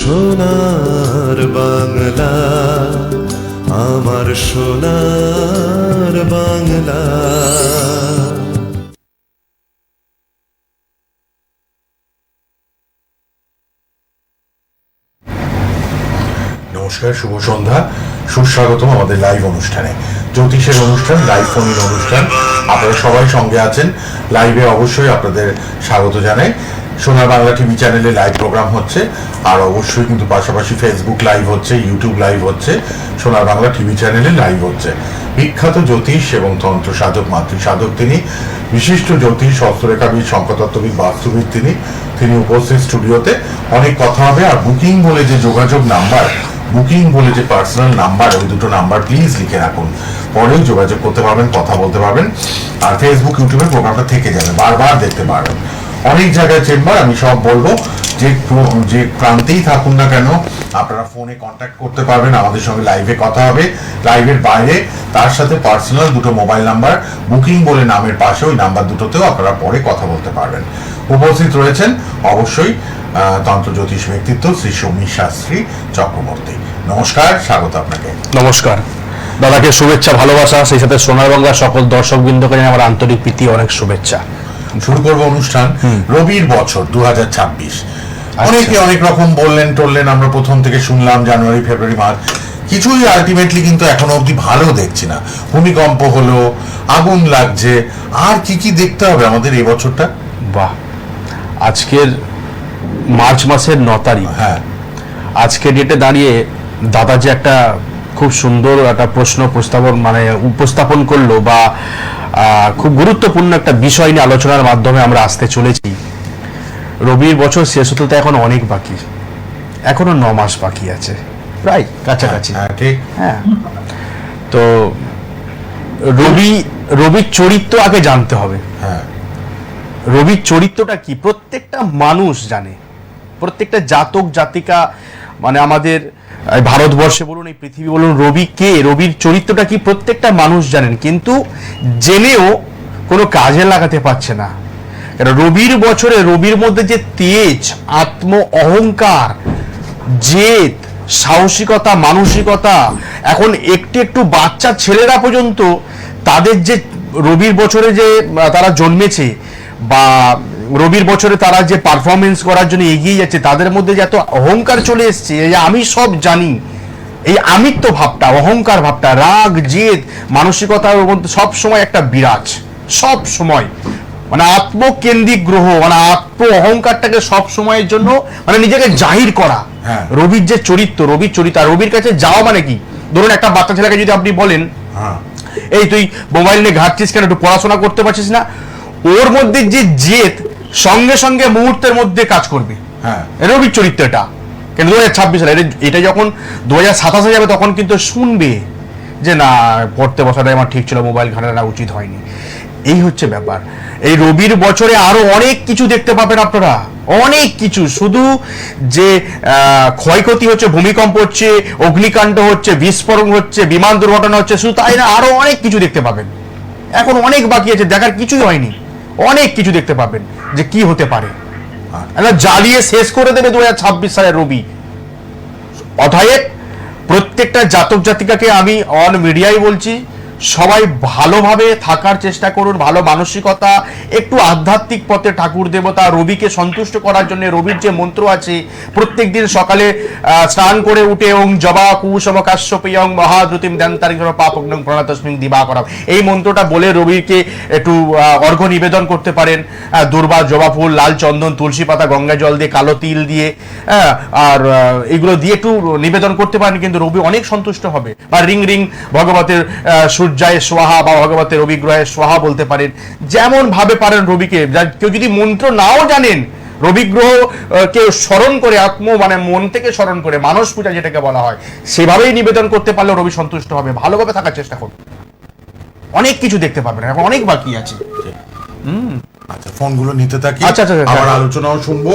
সোনার বাংলা, আমার সোনার বাংলা। নমস্কার, শুভ সন্ধ্যা, সুস্বাগতম আমাদের লাইভ অনুষ্ঠানে, জ্যোতিষের অনুষ্ঠান, লাইভ ফোনের অনুষ্ঠান। আপনারা সবাই সঙ্গে আছেন লাইভে, অবশ্যই আপনাদের স্বাগত জানাই। সোনার বাংলা টিভি চ্যানেলে লাইভ প্রোগ্রাম হচ্ছে, আর অবশ্যই কিন্তু পাশাপাশি ফেসবুক লাইভ হচ্ছে, ইউটিউব লাইভ হচ্ছে, সোনার বাংলা টিভি চ্যানেলে লাইভ হচ্ছে। বিখ্যাত জ্যোতিষ এবং তন্ত্র সাধক, মাতৃ সাধক তিনি, বিশিষ্ট জ্যোতিষ, হস্তরেখাবিদ, সংখ্যাতত্ত্ববিদ, বাস্তুবিদ তিনি উপস্থিত স্টুডিওতে। অনেক কথা হবে। আর বুকিং বলে যে যোগাযোগ নাম্বার, বুকিং বলে যে পার্সোনাল নাম্বার, ওই দুটো নাম্বার প্লিজ লিখে রাখুন, পরেও যোগাযোগ করতে পারবেন, কথা বলতে পারবেন। আর ফেসবুক, ইউটিউবে প্রোগ্রামটা থেকে যাবে, বারবার দেখতে পারবেন। অনেক জায়গায় চেম্বার, আমি সব বলবো, যে প্রান্তেই থাকুন না কেন আপনারা ফোনে কন্ট্যাক্ট করতে পারবেন, আমাদের সঙ্গে লাইভে কথা হবে। লাইভের বাইরে তার সাথে পার্সোনাল দুটো মোবাইল নাম্বার, বুকিং বলে নামের পাশে ওই নাম্বার দুটোতেও আপনারা পরে কথা বলতে পারবেন। উপস্থিত রয়েছেন অবশ্যই তন্ত্র জ্যোতিষ ব্যক্তিত্ব শ্রী সমীর শাস্ত্রী চক্রবর্তী। নমস্কার, স্বাগত আপনাকে। নমস্কার দাদাকে শুভেচ্ছা, ভালোবাসা, সেই সাথে সোনার বাংলার সকল দর্শক বৃন্দকে আমার আন্তরিক প্রীতি, অনেক শুভেচ্ছা। শুরু করবো অনুষ্ঠান। রবির বছর 2026, অনেকে অনেক রকম বললেন টললেন, আমরা প্রথম থেকে শুনলাম জানুয়ারি, ফেব্রুয়ারি, মার্চ, কিছুই আলটিমেটলি কিন্তু এখনো অব্দি ভালো দেখছি না। ভূমিকম্প হলো, আগুন লাগছে, আর কি কি দেখতে হবে আমাদের এই বছরটা? বাহ, আজকের মার্চ মাসের 9 তারিখ, হ্যাঁ, আজকের ডেটে দাঁড়িয়ে দাদা যে একটা খুব সুন্দর একটা প্রশ্ন উপস্থাপন করলো, বা খুব গুরুত্বপূর্ণ একটা বিষয় নিয়ে আলোচনার মাধ্যমে আমরা আসতে চলেছি। রবির বছর শেষ হতে তো এখন অনেক বাকি, এখনো 9 মাস বাকি আছে, প্রায় কাছাকাছি। হ্যাঁ, তো রবির চরিত্র আগে জানতে হবে। হ্যাঁ, রবির চরিত্রটা কি প্রত্যেকটা মানুষ জানে, প্রত্যেকটা জাতক জাতিকা, আমাদের ভারতবর্ষে বলুন, এই পৃথিবী বলুন, রবি কে, রবির চরিত্রটা কি প্রত্যেকটা মানুষ জানেন, কিন্তু জেনেও কোনো কাজে লাগাতে পারছে না। কারণ রবির বছরে রবির মধ্যে যে তেজ, আত্ম অহংকার, জেদ, সাহসিকতা, মানসিকতা, এখন একটু বাচ্চা ছেলেরা পর্যন্ত তাদের যে রবির বছরে যে তারা জন্মেছে, বা রবির বছরে তারা যে পারফরমেন্স করার জন্য এগিয়ে যাচ্ছে, তাদের মধ্যে যে এত অহংকার চলে এসছে, যে আমি সব জানি, এই আমিত্ব ভাবটা, অহংকার ভাবটা, রাগ, জেদ, মানসিকতার মধ্যে সব সময় একটা বিরাজ, সব সময় আত্মকেন্দ্রিক গ্রহ, আত্ম অহংকারটাকে সব সময়ের জন্য নিজেকে জাহির করা। রবির যে চরিত্র, রবির চরিত্র, রবির কাছে যাওয়া মানে কি? ধরুন একটা বাচ্চা ছেলেকে যদি আপনি বলেন, এই তুই মোবাইল নিয়ে ঘাটছিস কেন, একটু পড়াশোনা করতে পারছিস না, ওর মধ্যে যে জেদ সঙ্গে সঙ্গে মুহূর্তের মধ্যে কাজ করবে। রবির চরিত্রটা কিন্তু 2026 সালে, এটা যখন 2027 যাবে তখন কিন্তু শুনবে যে না, পড়তে বসাটাই আমার ঠিক ছিল, মোবাইল ঘাটাটা উচিত হয়নি। এই হচ্ছে ব্যাপার। এই রবির বছরে আরো অনেক কিছু দেখতে পাবেন আপনারা, অনেক কিছু। শুধু যে ক্ষয়ক্ষতি হচ্ছে, ভূমিকম্প হচ্ছে, অগ্নিকাণ্ড হচ্ছে, বিস্ফোরণ হচ্ছে, বিমান দুর্ঘটনা হচ্ছে, শুধু তাই না, আরো অনেক কিছু দেখতে পাবেন। এখন অনেক বাকি আছে, দেখার কিছুই হয়নি, অনেক কিছু দেখতে পাবেন যে কি হতে পারে। জ্বালিয়ে শেষ করে দেবে 2026 সালের রবি। অতএব প্রত্যেকটা জাতক জাতিকাকে আমি অন মিডিয়ায় বলছি, সবাই ভালোভাবে থাকার চেষ্টা করুন, ভালো মানসিকতা, একটু আধ্যাত্মিক পথে ঠাকুর দেবতা রবিকে সন্তুষ্ট করার জন্য রবির যে মন্ত্র আছে, প্রত্যেক দিন সকালে স্নান করে উঠে ওং জবা কুসম কাশ্যপেয়ং মহাদ্রুতিম দ্যান্তারিং পাপগ্নং প্রণাতস্মিং দিবাকরম, এই মন্ত্রটা বলে রবিকে একটু অর্ঘ্য নিবেদন করতে পারেন। দুর্বা, জবা ফুল, লাল চন্দন, তুলসী পাতা, গঙ্গা জল দিয়ে, কালো তিল দিয়ে, আর এগুলো দিয়ে একটু নিবেদন করতে পারেন, কিন্তু রবি অনেক সন্তুষ্ট হবে। বা রিং রিং ভগবতের সূর্যায় সোহা বা ভগবতের রবিগ্রহে সোহা বলতে পারেন, যেমন ভাবে পারেন রবিকে। কেউ যদি মন্ত্র নাও জানেন, রবিগ্রহ কে স্মরণ করে, মন থেকে স্মরণ করে, মানস পূজা যেটাকে বলা হয়, সেভাবেই নিবেদন করতে পারলে রবি সন্তুষ্ট হবে। ভালোভাবে থাকার চেষ্টা করুন, অনেক কিছু দেখতে পাবেন, এখন অনেক বাকি আছে। আচ্ছা, ফোনগুলো নিতে থাকি, আমার আলোচনাও শুনবো।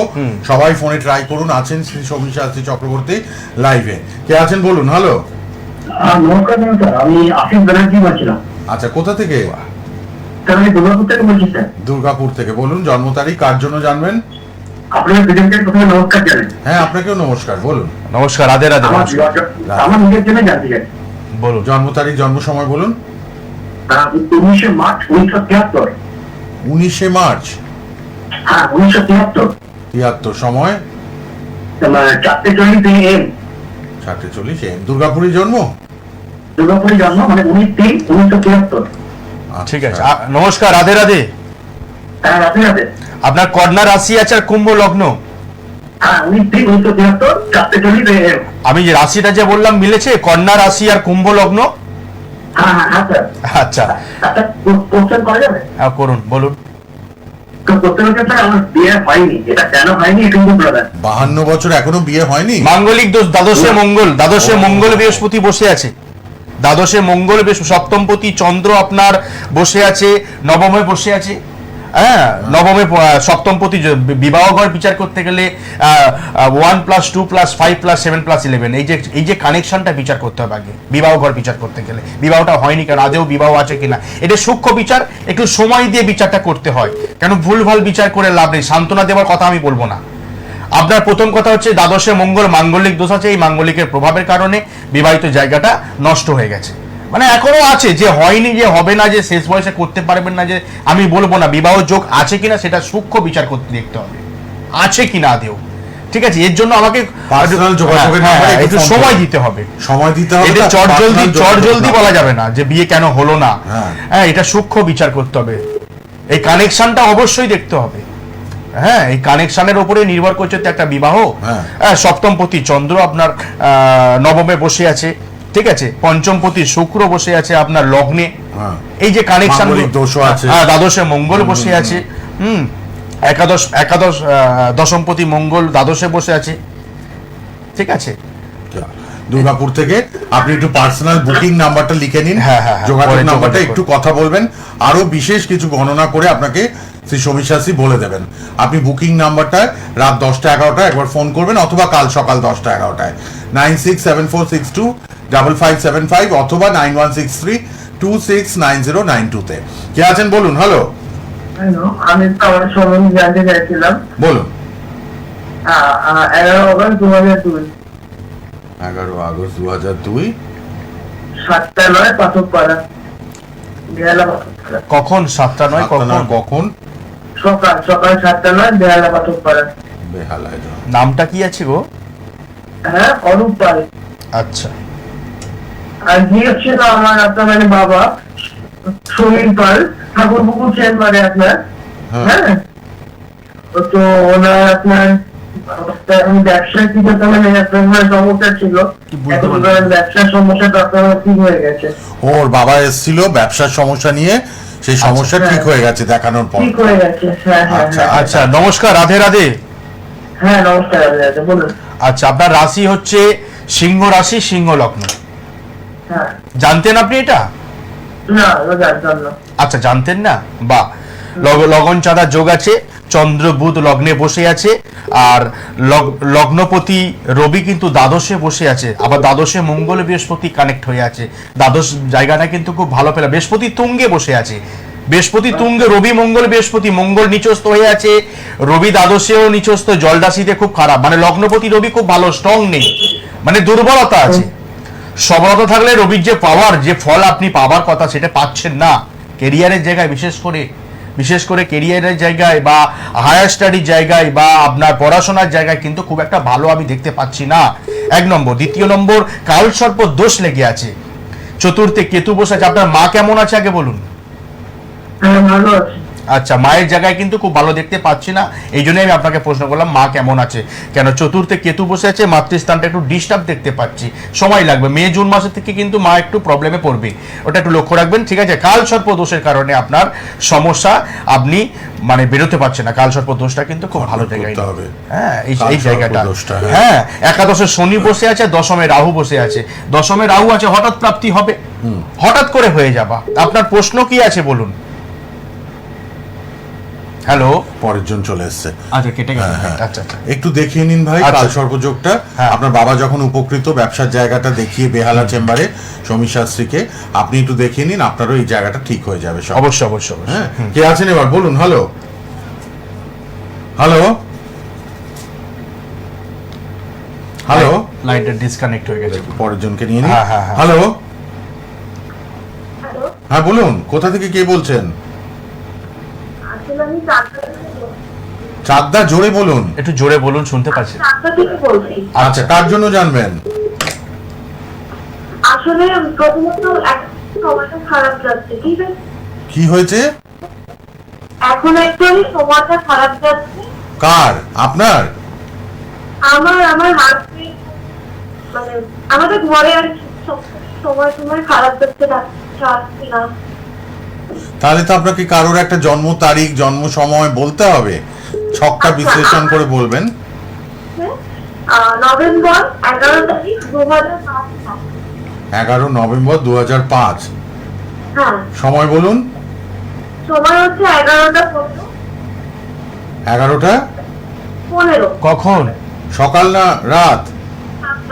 সবাই ফোনে ট্রাই করুন। আছেন শ্রী সমীর শাস্ত্রী চক্রবর্তী লাইভে, কে আছেন বলুন। হ্যালো, নমস্কার স্যার, আমি আসিফ ব্যানার্জি বলছিলাম। আচ্ছা, কোথা থেকে? স্যার আমি দুর্গাপুর থেকে বলছি স্যার। দুর্গাপুর থেকে, বলুন জন্ম তারিখ, কার জন্য জানবেন? আপনার দুজনকে প্রথমে নমস্কার জানাই। হ্যাঁ, আপনাকেও নমস্কার, বলুন। নমস্কার, রাধে রাধে। আমার নমস্কার, আমার নিজের জন্য জানতে চাই। বলুন। জন্ম তারিখ, জন্ম সময় বলুন। 19 মার্চ 1973। 19 মার্চ হ্যাঁ, 1973। 73, সময় 4:40 AM। 7:40 AM। দুর্গাপুরে জন্ম? দুর্গাপুরে জন্ম, মানে 19/3/1973। ঠিক আছে, নমস্কার, রাধে রাধে। হ্যাঁ, রাতে রাতে। আপনার কন্যা রাশি আছে আর কুম্ভ লগ্ন। হ্যাঁ, 19/3/1973, 4:40 AM। আমি যে রাশিটা যে বললাম মিলেছে, কন্যা রাশি আর কুম্ভ লগ্ন। হ্যাঁ হ্যাঁ হ্যাঁ স্যার। আচ্ছা, একটা কোশ্চেন করা যাবে? করুন, বলুন। তো করতে হচ্ছে স্যার, আমার বিয়ে হয়নি, এটা কেন হয়নি এটা কিন্তু ব্রাদার। 52 বছর এখনো বিয়ে হয়নি? মাঙ্গলিক দোষ, দ্বাদশে মঙ্গল বৃহস্পতি বসে আছে। দ্বাদশে মঙ্গল সপ্তমপতি চন্দ্র আপনার বসে আছে, নবমে বসে আছে। হ্যাঁ, নবমে সপ্তমপতি বিবাহ ঘর বিচার করতে গেলে 1+2+5+7+11 এই যে কানেকশনটা বিচার করতে হবে আগে বিবাহ ঘর বিচার করতে গেলে। বিবাহটা হয়নি কেন, আদেও বিবাহ আছে কিনা, এটা সূক্ষ্ম বিচার, একটু সময় দিয়ে বিচারটা করতে হয়। কেন ভুলভাল বিচার করে লাভ নেই। সান্ত্বনা দেওয়ার কথা আমি বলবো না। আপনার প্রথম কথা হচ্ছে দ্বাদশে মঙ্গল মাঙ্গলিক দোষ আছে, এই মাঙ্গলিকের প্রভাবের কারণে বিবাহিত জায়গাটা নষ্ট হয়ে গেছে। মানে এখনো আছে, যে হয়নি, যে হবে না, যে শেষ বয়সে করতে পারবেন না, যে আমি বলবো না। বিবাহ যোগ আছে কিনা সেটা সূক্ষ্ম বিচার করতে দেখতে হবে, আছে কিনা আদেও। ঠিক আছে, এর জন্য আমাকে পার্সোনাল যোগাযোগের নাম্বারে একটু সময় দিতে হবে। সময় দিতে হবে। এটা চট জলদি বলা যাবে না যে বিয়ে কেন হলো না। হ্যাঁ। হ্যাঁ, এটা সূক্ষ্ম বিচার করতে হবে। এই কানেকশনটা অবশ্যই দেখতে হবে। হ্যাঁ, এই কানেকশনের উপরে নির্ভর করছে তো একটা বিবাহ। হ্যাঁ, সপ্তমপতি চন্দ্র আপনার নবমে বসে আছে, ঠিক আছে। পঞ্চমপতি শুক্র বসে আছে আপনার লগ্নে। এই যে কানেকশন, হ্যাঁ, দ্বাদশে মঙ্গল বসে আছে। একাদশ দশমপতি মঙ্গল দ্বাদশে বসে আছে, ঠিক আছে। দুর্গাপুর থেকে আপনি একটু পার্সোনাল বুকিং নাম্বারটা লিখে নিন। হ্যাঁ, যোগাযোগ নাম্বারটা একটু কথা বলবেন, আরো বিশেষ কিছু গণনা করে আপনাকে শ্রী সমীর শাস্ত্রী বলে দেবেন। আপনি বুকিং নাম্বারটা রাত 10টা-11টায় একবার ফোন করবেন, অথবা কাল সকাল 10টা-11টায় 9674625575 অথবা 9163269092 কে আছেন বলুন। হ্যালো, আমি তো আমার সম্বন্ধে জানতে চাইছিলাম। বলুন। 11 অগস্ট 2002। 11 আগস্ট 2002। 7টা-9 পাথরপাড়া, বেহালা পাথরপাড়া। কখন? 7টা-9 কখন? সকাল 7টা-9 বেহালা পাথরপাড়া। বেহালায়। নামটা কি আছে গো? হ্যাঁ, অরূপ পাল। আচ্ছা, আর জিজ্ঞেস ছিল আমার, আপনার মানে বাবা সমীর পাল, ঠাকুরপুকুর চেম্বারে আপনার। হ্যাঁ, তো ওনার আপনার ব্যবসায় কি মানে আপনার সমস্যা ছিল, ব্যবসার সমস্যাটা আপনার ঠিক হয়ে গেছে। ওর বাবা এসেছিল ব্যবসার সমস্যা নিয়ে, সেই সমস্যা ঠিক হয়ে গেছে দেখানোর পর। ঠিক হয়ে গেছে, হ্যাঁ হ্যাঁ। আচ্ছা, নমস্কার, রাধে রাধে। হ্যাঁ, নমস্কার, বলুন। আচ্ছা, আপনার রাশি হচ্ছে সিংহ রাশি, সিংহ লগ্ন। হ্যাঁ। জানতেন আপনি এটা? না, জানতাম না। আচ্ছা, জানতেন না? বা লগন চাঁদা যোগ আছে, চন্দ্র বুধ লগ্নে বসে আছে, আর লগ্নপতি রবি কিন্তু দ্বাদশে বসে আছে, আবার দ্বাদশে মঙ্গল বৃহস্পতি কানেক্ট হয়ে আছে। দ্বাদশ জায়গাটা কিন্তু খুব ভালো পেলাম। বৃহস্পতি তুঙ্গে বসে আছে, বৃহস্পতি তুঙ্গে, রবি মঙ্গল বৃহস্পতি, মঙ্গল নিচস্থ হয়ে আছে, রবি দ্বাদশেও নিচস্থ, জলরাশিতে খুব খারাপ। মানে লগ্নপতি রবি খুব ভালো, স্ট্রং নেই, মানে দুর্বলতা আছে। সবলতা থাকলে রবির যে পাওয়ার, যে ফল আপনি পাওয়ার কথা সেটা পাচ্ছেন না। কেরিয়ারের জায়গায় বিশেষ করে কেরিয়ারের জায়গায় বা হায়ার স্টাডির জায়গায় বা আপনার পড়াশোনার জায়গায় কিন্তু খুব একটা ভালো আমি দেখতে পাচ্ছি না। 1 নম্বর। দ্বিতীয় নম্বর, কালসর্প দোষ লেগে আছে, চতুর্থে কেতু বসে আছে। আপনার মা কেমন আছে আগে বলুন। ভালো আছে। আচ্ছা, মায়ের জায়গায় কিন্তু খুব ভালো দেখতে পাচ্ছি না, এই জন্যই আমি আপনাকে প্রশ্ন করলাম মা কেমন আছে। কেন চতুর্থে কেতু বসে আছে, মাতৃস্থানটা একটু ডিস্টার্ব দেখতে পাচ্ছি, সময় লাগবে। মে জুন মাসের থেকে কিন্তু মা একটু প্রবলেমে পড়বে, ওটা একটু লক্ষ্য রাখবেন, ঠিক আছে। কালসর্প দোষের কারণে আপনার সমস্যা, আপনি মানে বেরোতে পারছেন না। কালসর্প দোষটা কিন্তু খুব ভালো জায়গায়, হ্যাঁ, এই জায়গাটা। হ্যাঁ, একাদশে শনি বসে আছে, দশমে রাহু বসে আছে। দশমে রাহু আছে, হঠাৎ প্রাপ্তি হবে, হঠাৎ করে হয়ে যাবা। আপনার প্রশ্ন কি আছে বলুন। হ্যালো, পরের জন চলে এসেছে। আচ্ছা, কেটে গেছে। আচ্ছা, একটু দেখিয়ে নিন ভাই কাল সর্পযোগটা। আপনার বাবা যখন উপকৃত, ব্যবসার জায়গাটা দেখিয়ে বেহালা চেম্বারে সমীর শাস্ত্রীকে আপনি একটু দেখিয়ে নিন, আপনারও এই জায়গাটা ঠিক হয়ে যাবে। অবশ্যই। হ্যাঁ, কে আছেন এবার বলুন। হ্যালো, লাইনটা ডিসকানেক্ট হয়ে গেছে। পরের জনকে নিয়ে নিই। হ্যাঁ, হ্যাঁ, হ্যাঁ। হ্যালো, হ্যালো, হ্যাঁ বলুন, কোথা থেকে কে বলছেন? আসলে আমি চাকদা থেকে চাকদা, জোরে বলুন। একটু জোরে বলুন, শুনতে পাচ্ছি। বলছি। আচ্ছা, কার জন্য জানবেন? আসলে প্রথমত এখন সময়টা খারাপ যাচ্ছে, ঠিক আছে? কি হয়েছে? এখন একটুখানি সময়টা খারাপ যাচ্ছে। কার? আপনার? আমার হাজবেন্ড, মানে আমাদের ঘরে আর কি সময় খারাপ যাচ্ছে, যাচ্ছি না। তাহলে তো আপনাকে কারোর একটা জন্ম তারিখ, জন্ম সময় বলতে হবে, ছকটা আচ্ছা, বিশ্লেষণ করে বলবেন। নভেম্বর 11 তারিখ 2005 সাল। 11 নভেম্বর 2005। হ্যাঁ, সময় বলুন। সময় হচ্ছে 11টা 15। 11টা 15 কখন? সকাল না রাত?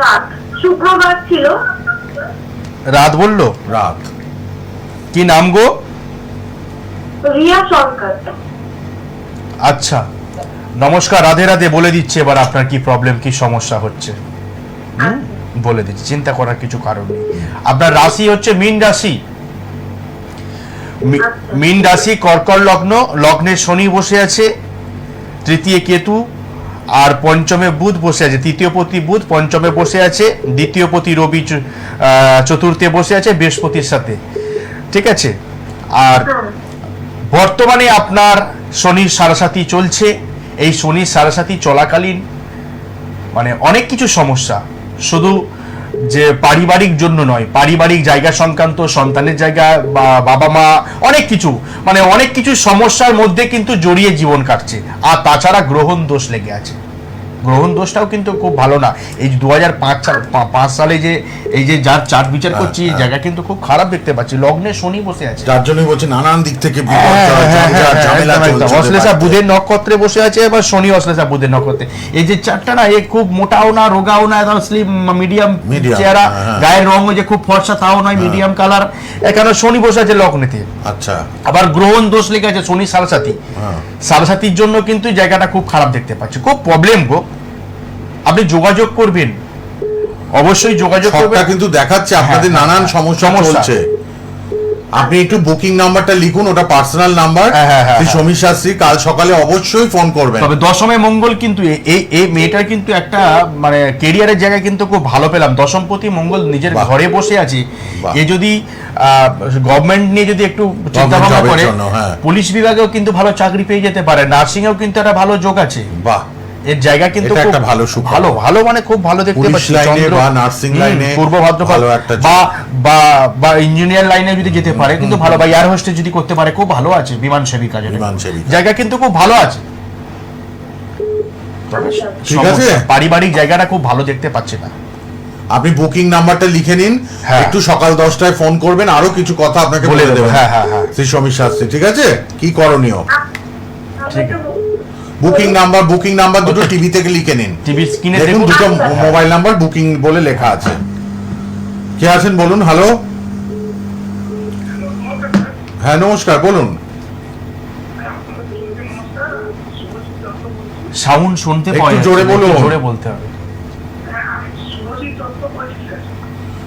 রাত, শুক্রবার ছিল। রাত বললো? রাত। কি নাম গো? রিয়া সরকার। আচ্ছা, নমস্কার, রাধে রাধে। বলে দিচ্ছি এবার আপনার কি প্রবলেম, কি সমস্যা হচ্ছে। বলে দিচ্ছি, চিন্তা করার কিছু কারণ নেই। আপনার রাশি হচ্ছে মীন রাশি। মীন রাশি, কর্কট লগ্ন, লগ্নে শনি বসে আছে, তৃতীয় কেতু, আর পঞ্চমে বুধ বসে আছে। তৃতীয় পতি বুধ পঞ্চমে বসে আছে, দ্বিতীয় পতি রবি চতুর্থে বসে আছে বৃহস্পতির সাথে, ঠিক আছে। আর বর্তমানে আপনার শনির সাড়েসাতি চলছে। এই শনির সাড়েসাতি চলাকালীন মানে অনেক কিছু সমস্যা, শুধু যে পারিবারিক জন্য নয়, পারিবারিক জায়গা সংক্রান্ত, সন্তানের জায়গা বা বাবা মা, অনেক কিছু, মানে অনেক কিছু সমস্যার মধ্যে কিন্তু জড়িয়ে জীবন কাটছে। আর তাছাড়া গ্রহণ দোষ লেগে আছে। গ্রহণ দোষটাও কিন্তু খুব ভালো না। এই 2005 সালে যে এই যে যার চার্ট বিচার করছি, এই জায়গা কিন্তু খুব খারাপ দেখতে পাচ্ছি। লগ্নে শনি বসে আছে, যার জন্যই বলছি নানান দিক থেকে বিপর্যয়, ঝঞ্ঝাট, ঝামেলা চলছে। অশ্লেষা বুধের নক্ষত্রে বসে আছে, এবার শনি অশ্লেষা বুধের নক্ষত্রে। এই যে চারটা না, এ খুব মোটাও না, রোগাও না, একদম স্লিম মিডিয়াম চেহারা, গায়ের রঙ যে খুব ফর্সা তাও নয়, মিডিয়াম কালার। এখানে শনি বসে আছে লগ্নেতে। আচ্ছা, আবার গ্রহণ দোষ লেগে আছে, শনি সাড়েসাতি। সাড়েসাতির জন্য কিন্তু জায়গাটা খুব খারাপ দেখতে পাচ্ছি, খুব প্রবলেম গো। আপনি যোগাযোগ করবেন, অবশ্যই যোগাযোগ করবেন। সবটা কিন্তু দেখাচ্ছে আপনাদের নানান সমস্যা চলছে। আপনি একটু বুকিং নাম্বারটা লিখুন, ওটা পার্সোনাল নাম্বার। শ্রী সমীর শাস্ত্রী, কাল সকালে অবশ্যই ফোন করবেন। তবে দশমে মঙ্গল কিন্তু এই মেয়েটার কিন্তু একটা মানে কেরিয়ারের জায়গায় কিন্তু খুব ভালো পেলাম। দশমপতি মঙ্গল নিজের ঘরে বসে আছে। এ যদি গভর্নমেন্ট নিয়ে যদি একটু চিন্তা ভাবনা করে, পুলিশ বিভাগেও কিন্তু ভালো চাকরি পেয়ে যেতে পারে, নার্সিং এও কিন্তু একটা ভালো যোগ আছে। বাহ, এর জায়গা কিন্তু একটা ভালো ভালো ভালো মানে খুব ভালো দেখতে পাচ্ছি। চন্দ্র বা নার্সিং লাইনে, পূর্ব ভাদ্রপদ বা ইঞ্জিনিয়ার লাইনে যদি যেতে পারে কিন্তু ভালো, বা এয়ার হোস্টেস যদি করতে পারে খুব ভালো আছে। বিমান সেবিকা জায়গা কিন্তু খুব ভালো আছে। ঠিক আছে, পারিবারিক জায়গাটা খুব ভালো দেখতে পাচ্ছি না। আপনি বুকিং নাম্বারটা লিখে নিন, একটু সকাল 10টায় ফোন করবেন, আরো কিছু কথা আপনাকে বলে দেবেন শ্রী সমীর শাস্ত্রী। ঠিক আছে, কি করণীয়? বুকিং নাম্বার দুটো টিভি থেকে লিখে নিন। টিভি স্ক্রিনে দেখুন, দুটো মোবাইল নাম্বার বুকিং বলে লেখা আছে। কে আছেন বলুন? হ্যালো, হ্যাঁ নমস্কার, বলুন। সাউন্ড শুনতে পাওয়া যাচ্ছে, জোরে বলুন, জোরে বলতে হবে।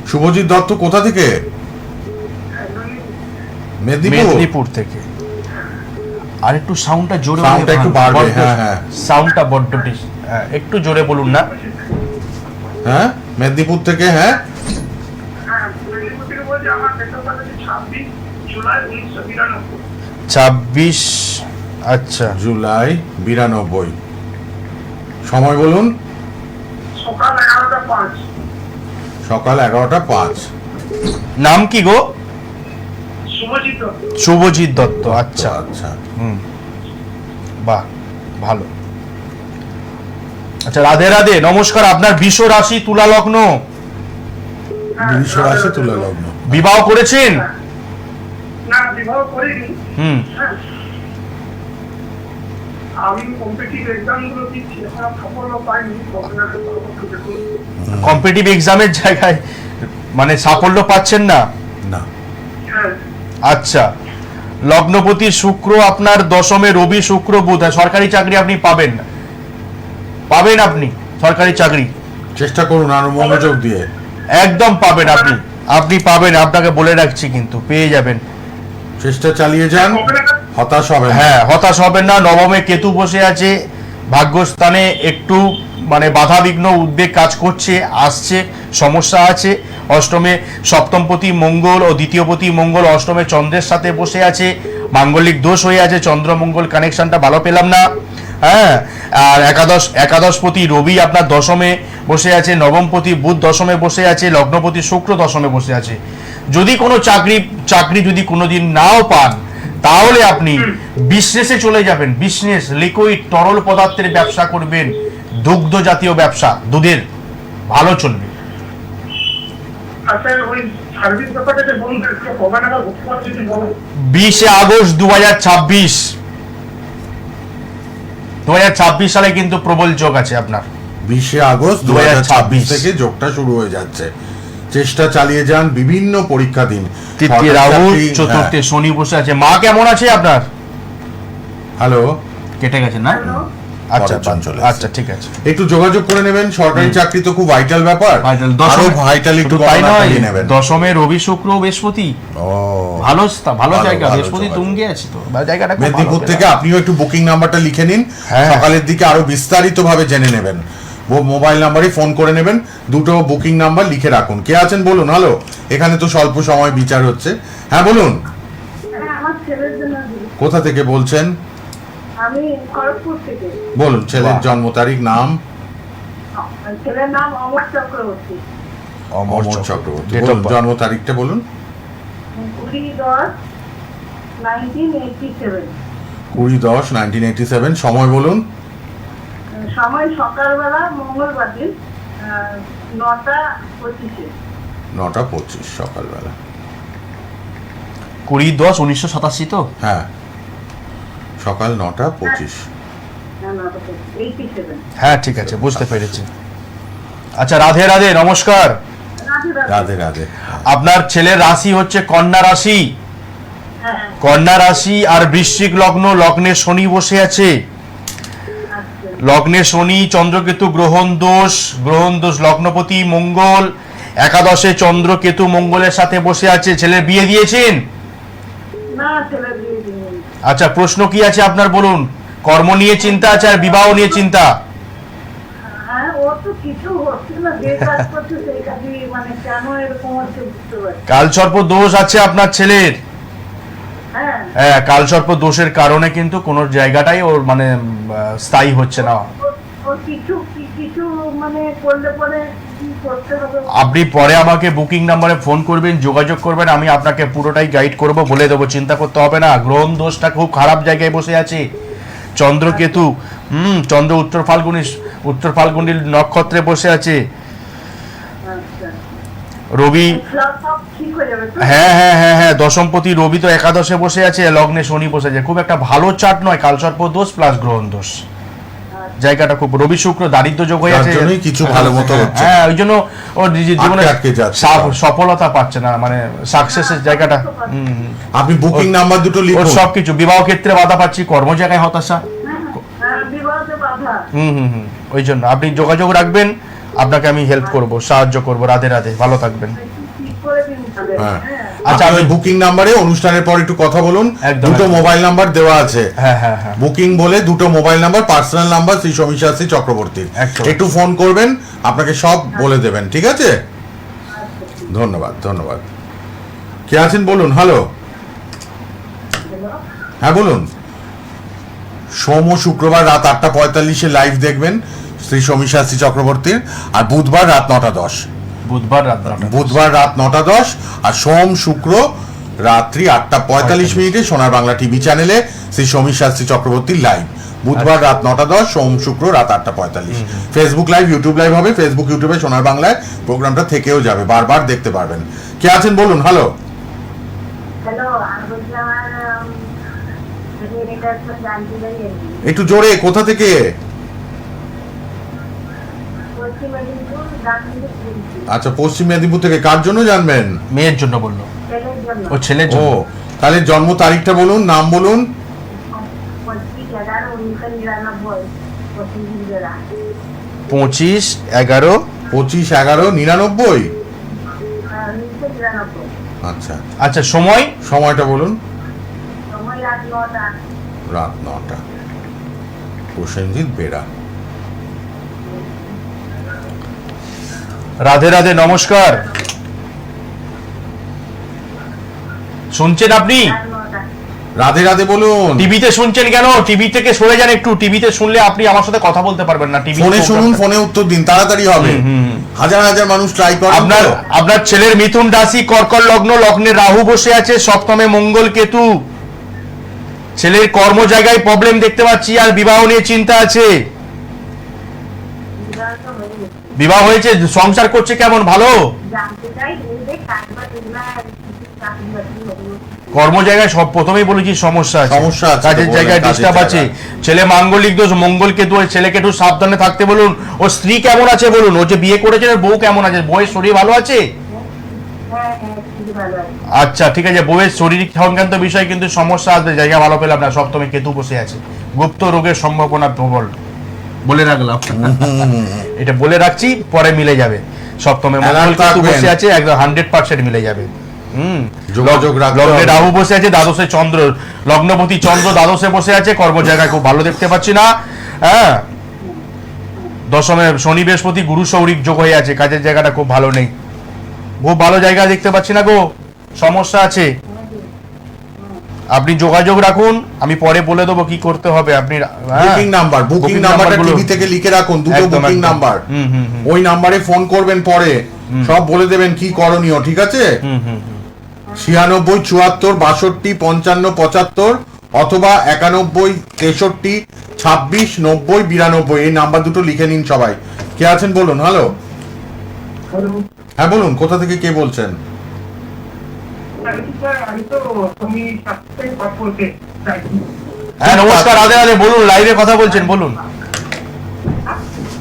শুভজিৎ দত্ত কোথা থেকে? মেদিনীপুর থেকে। আর একটু সাউন্ডটা জোরে, সাউন্ডটা একটু বাড়বে। হ্যাঁ, সাউন্ডটা বড্ড বেশি, একটু জোরে বলুন না। হ্যাঁ, মেদিনীপুর থেকে। হ্যাঁ, 26, আচ্ছা, জুলাই 92। সময় বলুন। সকাল 11টা 5। নাম কি গো? শুভজিৎ দত্ত। আচ্ছা আচ্ছা, বাহ, ভালো। আচ্ছা, রাধে রাধে, নমস্কার। আপনার বৃষ রাশি, তুলা লগ্ন। বৃষ রাশি, তুলা লগ্ন। বিবাহ করেছেন? না, বিবাহ করিনি। আমি কম্পিটিটিভ এক্সামগুলো দিচ্ছি, এখন সাফল্য পাইনি। কম্পিটিটিভ এক্সামের জায়গায় মানে সাফল্য পাচ্ছেন না? না। আচ্ছা, লগ্নপতি শুক্র আপনার দশমে, রবি শুক্র বুধ। সরকারি চাকরি আপনি পাবেন, আপনি সরকারি চাকরি। চেষ্টা করুন আরো মনোযোগ দিয়ে। একদম পাবেন আপনি, আপনি পাবেন, আপনাকে বলে রাখছি, কিন্তু পেয়ে যাবেন। চেষ্টা চালিয়ে যান, হতাশ হবেন না। হ্যাঁ, হতাশ হবেন না। নবমে কেতু বসে আছে, ভাগ্যস্থানে একটু মানে বাধা বিঘ্ন উদ্বেগ কাজ করছে, আসছে, সমস্যা আছে। অষ্টমে সপ্তমপতি মঙ্গল ও দ্বিতীয়পতি মঙ্গল অষ্টমে চন্দ্রের সাথে বসে আছে, মাঙ্গলিক দোষ হয়ে আছে, চন্দ্র মঙ্গল কানেকশনটা ভালো পেলাম না। হ্যাঁ, আর একাদশপতি রবি আপনার দশমে বসে আছে, নবমপতি বুধ দশমে বসে আছে, লগ্নপতি শুক্র দশমে বসে আছে। যদি কোনো চাকরি যদি কোনোদিন নাও পান, তাহলে আপনি বিজনেসে চলে যাবেন। বিজনেস, লিকুইড তরল পদার্থের ব্যবসা করবেন, দুগ্ধ জাতীয় ব্যবসা, দুধের, ভালো চলবে। আচ্ছা ওই সার্ভিস ব্যাপারটা যে বলুন একটু কবে নাগাদ হতে পারে যদি বলুন। 20 আগস্ট 2026, 2026 সালে কিন্তু প্রবল যোগ আছে আপনার। 20 আগস্ট 2026 থেকে যোগটা শুরু হয়ে যাচ্ছে। চেষ্টা চালিয়ে যান, বিভিন্ন পরীক্ষা দিন। তৃতীয় রাহু, হ্যাঁ। চতুর্থে শনি বসে আছে। মা কেমন আছে আপনার? হ্যালো, কেটে গেছে না? আচ্ছা পরের পান চলে আচ্ছা, ঠিক আছে। একটু যোগাযোগ করে নেবেন, সরকারি চাকরি তো খুব ভাইটাল ব্যাপার। Vital, আরো দশমে- ভাইটাল একটু শুধু তাই গণনা নয়, করিয়ে নেবেন। দশমে রবি শুক্র বৃহস্পতি, ও, ভালো ভালো জায়গা। ভালো বৃহস্পতি যোগাযোগ। তুঙ্গে আছে তো, জায়গাটা খুব ভালো মেদিনীপুর পেলাম। থেকে আপনিও একটু বুকিং নাম্বারটা লিখে নিন, হ্যাঁ। সকালের দিকে আরো বিস্তারিত ভাবে জেনে নেবেন। মোবাইল নাম্বারে ফোন করে নেবেন, দুটো বুকিং নাম্বার লিখে রাখুন। কে আছেন বলুন? হ্যালো, এখানে তো স্বল্প সময় বিচার হচ্ছে। হ্যাঁ বলুন, আমার ছেলের জন্য দিই। কোথা থেকে বলছেন? আমি খড়গপুর থেকে। বলুন ছেলের বাহ। জন্ম তারিখ, নাম। ছেলের নাম অমর চক্রবর্তী। অমর চক্রবর্তী। Date of বলুন, birth। জন্ম তারিখটা বলুন। 20/10/1987। 20/10/1987। সময় বলুন। সময় সকালবেলা, মঙ্গলবার দিন 9টা 25-এ। 9টা 25 সকালবেলা। 20/10/1987 তো? হ্যাঁ, সকাল 9টা 25। হ্যাঁ, 9টা 87। হ্যাঁ, ঠিক আছে, বুঝতে পেরেছি। আচ্ছা, রাধে রাধে, নমস্কার। রাধে রাধে। রাধে রাধে। আপনার ছেলের রাশি হচ্ছে কন্যা রাশি। হ্যাঁ, কন্যা রাশি আর বৃশ্চিক লগ্ন, লগ্নে শনি বসে আছে। আচ্ছা। লগ্নে শনি, চন্দ্রকেতু গ্রহণ দোষ, লগ্নপতি মঙ্গল, একাদশে চন্দ্রকেতু মঙ্গলের সাথে বসে আছে। ছেলের বিয়ে দিয়েছেন? না, ছেলের বিয়ে দিইনি। আচ্ছা, প্রশ্ন কি আছে আপনার বলুন? কর্ম নিয়ে চিন্তা আছে আর বিবাহ নিয়ে চিন্তা? হ্যাঁ, ওর তো কিছু হচ্ছে না, যে কাজ করছে সেই কাজই, মানে কেন এরকম হচ্ছে বুঝতে পারছি। কালসর্প দোষ আছে আপনার ছেলের। হ্যাঁ, হ্যাঁ, কালসর্প দোষের কারণে কিন্তু কোন জায়গাটাই ওর মানে স্থায়ী হচ্ছে না। ও কিছু মানে করলে পরে কি করতে হবে? আপনি পরে আমাকে বুকিং নাম্বারে ফোন করবেন, যোগাযোগ করবেন, আমি আপনাকে পুরোটাই গাইড করব, বলে দেবো, চিন্তা করতে হবে না। গ্রহণ দোষটা খুব খারাপ জায়গায় বসে আছে। চন্দ্রকেতু, চন্দ্র উত্তর ফাল্গুনির নক্ষত্রে বসে আছে। আচ্ছা, রবি, সব ঠিক হয়ে যাবে তো? হ্যাঁ, দশমপতি রবি তো একাদশে বসে আছে, লগ্নে শনি বসে আছে। খুব একটা ভালো চার্ট নয়, কালসর্প দোষ প্লাস গ্রহণ দোষ। জায়গাটা খুব, রবি শুক্র দারিদ্র যোগ হয়ে যার আছে। জন্যই কিছু ভালো মতো হচ্ছে। হ্যাঁ, ওই জন্য ওর জীবনে আটকে যাচ্ছে। সফলতা পাচ্ছে না, মানে সাকসেসের জায়গাটা। আপনি বুকিং নাম্বার দুটো ওর লিখুন। সবকিছু, বিবাহ ক্ষেত্রে বাধা পাচ্ছি, কর্ম জায়গায় হতাশা। হ্যাঁ, বিবাহতে বাধা। ওই জন্য আপনি যোগাযোগ রাখবেন, আপনাকে আমি হেল্প করব, সাহায্য করব। রাধে রাধে, ভালো থাকবেন। ঠিক করে দিন তাহলে। হ্যাঁ। হ্যাঁ, আচ্ছা, আপনি আমি বুকিং নাম্বারে অনুষ্ঠানের পর একটু কথা বলুন। একদম, দুটো একদম। মোবাইল নাম্বার দেওয়া আছে। হ্যাঁ, বুকিং বলে দুটো mobile number, personal number Shri Samishashri চক্রবর্তীর। একদম। একটু ফোন করবেন, আপনাকে সব বলে দেবেন। ঠিক আছে, ধন্যবাদ। কে আছেন বলুন? হ্যালো, হ্যাঁ বলুন। সোম ও শুক্রবার রাত 8টা 45-এ লাইভ দেখবেন শ্রী সমীশাশ্রী চক্রবর্তীর, আর বুধবার রাত 9টা 10। বুধবার রাত 9টা। বুধবার রাত 9টা 10, আর সোম শুক্র রাত্রি 8টা 45 সোনার বাংলা টিভি চ্যানেলে শ্রী সমীর শাস্ত্রী চক্রবর্তীর লাইভ। বুধবার রাত 9টা 10, সোম শুক্র রাত 8টা 45। ফেসবুক লাইভ, ইউটিউব লাইভ হবে। ফেসবুক ইউটিউবে সোনার বাংলায় প্রোগ্রামটা থেকেও যাবে, বারবার দেখতে পারবেন। কে আছেন বলুন? হ্যালো, হ্যালো, আমি বলছি আমার এটা একটু জানতে চাই। একটু জোরে, কোথা থেকে? পশ্চিম মেদিনীপুর, জানতে বলছি, আচ্ছা, পশ্চিম মেদিনীপুর থেকে। কার জন্য জানবেন? মেয়ের জন্য বললো, ছেলের জন্য। ও ছেলের ও, জন্য। তাহলে জন্ম তারিখটা বলুন, নাম বলুন। 25/11/1999, পশ্চিম জেলা। 25/11/1999। 25/11/99। নিচে 99। আচ্ছা, আচ্ছা, সময়? সময়টা বলুন। সময় রাত 9টা। রাত 9টা। প্রসেনজিৎ বেরা। রাধে রাধে, নমস্কার। শুনছেন আপনি? রাত 9টা। রাধে রাধে বলুন। টিভিতে শুনছেন কেন? টিভি থেকে সরে যান একটু। টিভিতে শুনলে আপনি আমার সাথে কথা বলতে পারবেন না। টিভি ফোনে শুনুন, ফোনে উত্তর দিন, তাড়াতাড়ি হবে। হাজার হাজার মানুষ ট্রাই করে। আপনার ছেলের মিথুন রাশি, কর্কট লগ্ন, লগ্নে রাহু বসে আছে, সপ্তমে মঙ্গল কেতু। ছেলের কর্ম জায়গায় প্রবলেম দেখতে পাচ্ছি, আর বিবাহ নিয়ে চিন্তা আছে। বিবাহটা হয়ে গেছে। বিবাহ হয়েছে, সংসার করছে কেমন? ভালো? জানতে চাই এই কাজবাজ এগুলা কিছু চাকরি বাকরি হবে। কর্ম জায়গায় সব প্রথমেই বলেছি সমস্যা আছে, সমস্যা আছে, কাজের বললেন, জায়গায় কাজের ডিস্টার্ব আছে। জায়গায়। ছেলে মাঙ্গলিক দোষ, মঙ্গল কেতু, ওই ছেলেকে একটু সাবধানে থাকতে বলুন। ও স্ত্রী কেমন আছে বলুন। ও যে বিয়ে করেছে ওর বউ কেমন আছে? বউয়ের শরীর ভালো আছে? হ্যাঁ হ্যাঁ, খুবই ভালো আছে। আচ্ছা, ঠিক আছে। বউয়ের শারীরিক সংক্রান্ত বিষয়ে কিন্তু সমস্যা আসবে, জায়গা ভালো পেলাম না। সপ্তমে কেতু বসে আছে, গুপ্ত রোগের সম্ভাবনা প্রবল, বলে রাখলাম। এটা বলে রাখছি, পরে মিলে যাবে। সপ্তমে মঙ্গল Alert কেতু থাকবেন। বসে আছে, একদম 100% মিলে যাবে। যোগাযোগ রাখতে লগ্নে হবে। রাহু বসে আছে, দ্বাদশে চন্দ্র, লগ্নপতি চন্দ্র দ্বাদশে বসে আছে। কর্ম জায়গায় খুব ভালো দেখতে পাচ্ছি না। হ্যাঁ, দশমে শনি বৃহস্পতি গুরু সৌরিক যোগ হয়ে আছে, কাজের জায়গাটা খুব ভালো নেই। খুব ভালো জায়গা দেখতে পাচ্ছি না গো, সমস্যা আছে। আপনি যোগাযোগ রাখুন, আমি পরে বলে দেবো কি করতে হবে। আপনি বুকিং নাম্বার, বুকিং নাম্বারটা টিভি থেকে লিখে রাখুন, দুটো একদম, বুকিং একদম। নাম্বার। হুম, হুম, হুম। ওই নাম্বারে ফোন করবেন, পরে সব বলে দেবেন কি করণীয়, ঠিক আছে? 96 74 62 55 75 অথবা 91 63 26 90 92। এই নাম্বার দুটো লিখে নিন সবাই। কে আছেন বলুন। হ্যালো, হ্যাঁ বলুন, কোথা থেকে কে বলছেন? আমি তো তুমি সাথে কথা বলতে চাইছি। হ্যাঁ, নমস্কার, রাধে রাধে, বলুন। লাইভে কথা বলছেন, বলুন।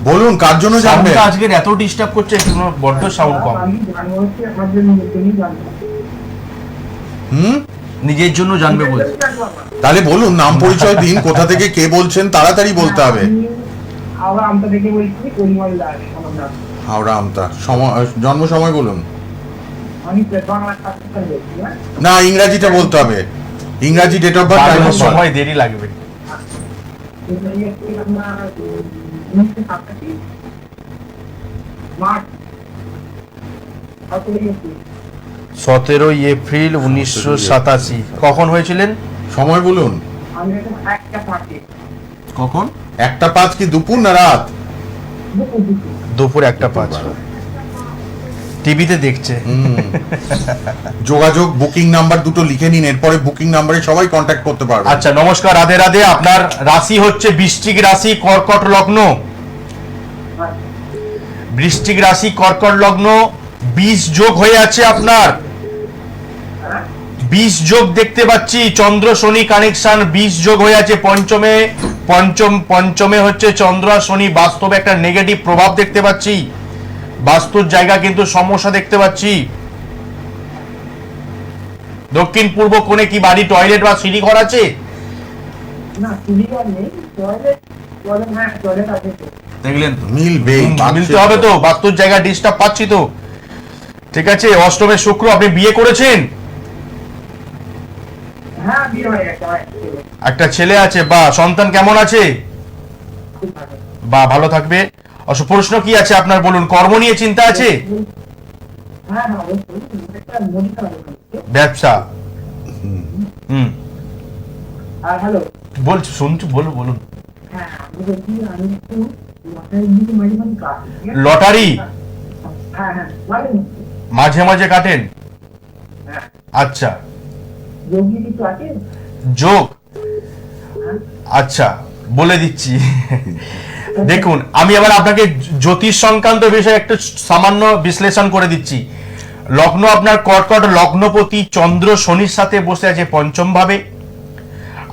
বলুন, কার জন্য জানবেন? সাউন্ডটা আজকের এত ডিস্টার্ব করছে, একটু বড্ড সাউন্ড কম। আমি জানবো হচ্ছে আমাদের নতুনই জানবো। নিজের জন্য জানবে বলছে। তাহলে বলুন, নাম পরিচয় দিন, কোথা থেকে কে বলছেন, তাড়াতাড়ি বলতে হবে। আবার আমটা থেকে বলছি পরিমল দাস আমার নাম। হাওড়া আমতা। জন্ম সময় বলুন। আমি বাংলা ছাত্র বলছি। হ্যাঁ, না, ইংরাজিটা বলতে হবে। ইংরাজি ডেট অফ বার্থ, টাইম বাড়ানোর অফ বার্থ। সময় দেরি লাগবে। এটা হচ্ছে আপনার 1987 মার্চ 17 এপ্রিল 1987। কখন হয়েছিলেন? সময় বলুন। আমি এখন একটা পার্টি কখন? 1:05 কি দুপুর না রাত? দুপুর 1:05। টিভিতে দেখছে। যোগাযোগ বুকিং নাম্বার দুটো লিখে নিন, এরপরে বুকিং নাম্বারে সবাই কন্ট্যাক্ট করতে পারবে। আচ্ছা, নমস্কার, রাধে রাধে। আপনার রাশি হচ্ছে বৃশ্চিক রাশি, কর্কট লগ্ন। বৃশ্চিক রাশি, কর্কট লগ্ন, 20 যোগ হয়ে আছে আপনার। 20 যোগ দেখতে পাচ্ছি, চন্দ্র শনি কানেকশন 20 যোগ হয়ে আছে। পঞ্চমে হচ্ছে চন্দ্র আর শনি, বাস্তবে একটা নেগেটিভ প্রভাব দেখতে পাচ্ছি। বাস্তুর জায়গা কিন্তু সমস্যা দেখতে পাচ্ছি। দক্ষিণ পূর্ব কোণে কি বাড়ি, টয়লেট বা সিঁড়ি ঘর আছে? না সুবিধা নেই, টয়লেট আছে তো। দেখলেন তো, মিলবেই, মিলতে হবে তো। বাস্তুর জায়গা ডিস্টার্ব পাচ্ছি তো। ঠিক আছে। অষ্টমে শুক্র, আপনি বিয়ে করেছেন? হ্যাঁ, বিয়ে হয়ে গেছে আমার একটা ছেলে আছে। বা সন্তান কেমন আছে? খুব ভালো। বা ভালো থাকবে। প্রশ্ন কি আছে আপনার, বলুন। কর্ম নিয়ে চিন্তা আছে? হ্যাঁ হ্যাঁ, অবশ্যই একটা মুদিখানা দোকান আছে। ব্যবসা। আর হ্যালো, বলছি, শুনছি, বলুন বলুন। হ্যাঁ আমি বলছি আমি একটু লটারির দিকে মাঝে মাঝে কাটি, ঠিক আছে? লটারি হ্যাঁ হ্যাঁ, মাঝে মাঝে মাঝে কাটেন? হ্যাঁ, আচ্ছা। যোগী কিছু আছে? যোগ? আচ্ছা, বলে দিচ্ছি। দেখুন, আমি আবার আপনাকে জ্যোতিষ সংক্রান্ত বিষয়ে একটু সামান্য বিশ্লেষণ করে দিচ্ছি। লগ্ন আপনার কর্কট, লগ্নপতি চন্দ্র শনির সাথে বসে আছে পঞ্চম ভাবে,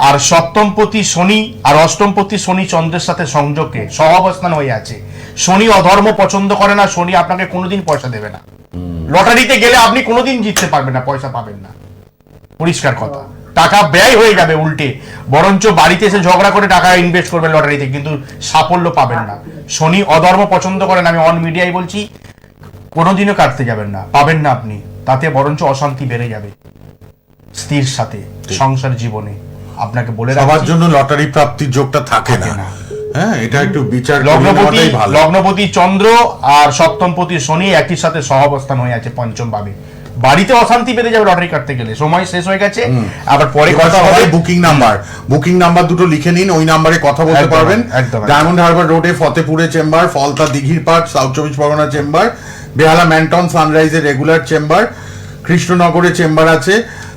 আর সপ্তমপতি শনি আর অষ্টমপতি শনি চন্দ্রের সাথে সংযোগে সহাবস্থান হয়ে আছে। শনি অধর্ম পছন্দ করে না, শনি আপনাকে কোনোদিন পয়সা দেবে না। লটারিতে গেলে আপনি কোনোদিন জিততে পারবেন না, পয়সা পাবেন না, পরিষ্কার কথা। টাকা ব্যয় হয়ে যাবে উল্টে, বরঞ্চ বাড়িতে এসে ঝগড়া করে টাকা ইনভেস্ট করবেন লটারিতে, কিন্তু সাফল্য পাবেন না। শনি অধর্ম পছন্দ করেন, আমি অন মিডিয়ায় বলছি, কোনোদিনও কাটতে যাবেন না, পাবেন না আপনি, তাতে বরঞ্চ অশান্তি বেড়ে যাবে স্ত্রীর সাথে, সংসার জীবনে। আপনাকে বলে সবার রাখছি, জন্য লটারি প্রাপ্তির যোগটা থাকে না। হ্যাঁ, এটা একটু বিচার করে লগ্নপতি নেওয়াটাই ভালো। লগ্নপতি চন্দ্র আর সপ্তমপতি শনি একই সাথে সহাবস্থান হয়ে আছে পঞ্চম ভাবে, বাড়িতে অশান্তি বেড়ে যাবে লটারি কাটতে গেলে। সময় শেষ হয়ে গেছে, আবার পরে এবার কথা হবে। সবাই বুকিং নাম্বার দুটো লিখে নিন, ওই নাম্বারে কথা বলতে একদম, পারবেন। একদম। ডায়মন্ড হারবার রোডে ফতেপুরে চেম্বার, ফলতা দিঘির পাট সাউথ 24 পরগনা চেম্বার, বেহালা ম্যান্টন সানরাইজের রেগুলার চেম্বার, কৃষ্ণনগরে চেম্বার আছে,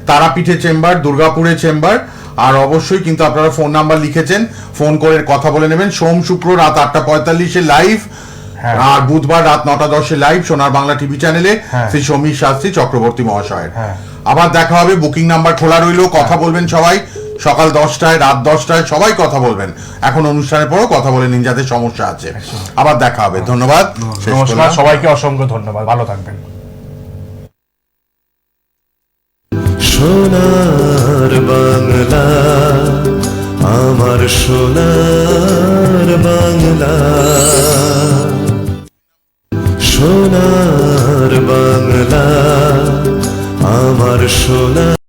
তারাপীঠে চেম্বার, দুর্গাপুরে চেম্বার। আর অবশ্যই কিন্তু আপনারা ফোন নাম্বার লিখেছেন, ফোন করে কথা বলে নেবেন। সোম শুক্র রাত 8:45 লাইভ, হ্যাঁ। আর বুধবার রাত 9:10 লাইভ সোনার বাংলা টিভি চ্যানেলে হ্যাঁ। শ্রী সমীর শাস্ত্রী চক্রবর্তী মহাশয়ের। হ্যাঁ। আবার দেখা হবে, বুকিং নাম্বার খোলা রইলো, কথা বলবেন সবাই, সকাল 10টায় রাত 10টায় সবাই কথা বলবেন। এখন অনুষ্ঠানের পরও কথা বলে নিন যাদের সমস্যা আছে। আবার দেখা হবে, ধন্যবাদ, শেষ নমস্কার, করলাম। সবাইকে অসংখ্য ধন্যবাদ, ভালো থাকবেন। সোনার বাংলা, আমার সোনার বাংলা, সোনার বাংলা, আমার সোনার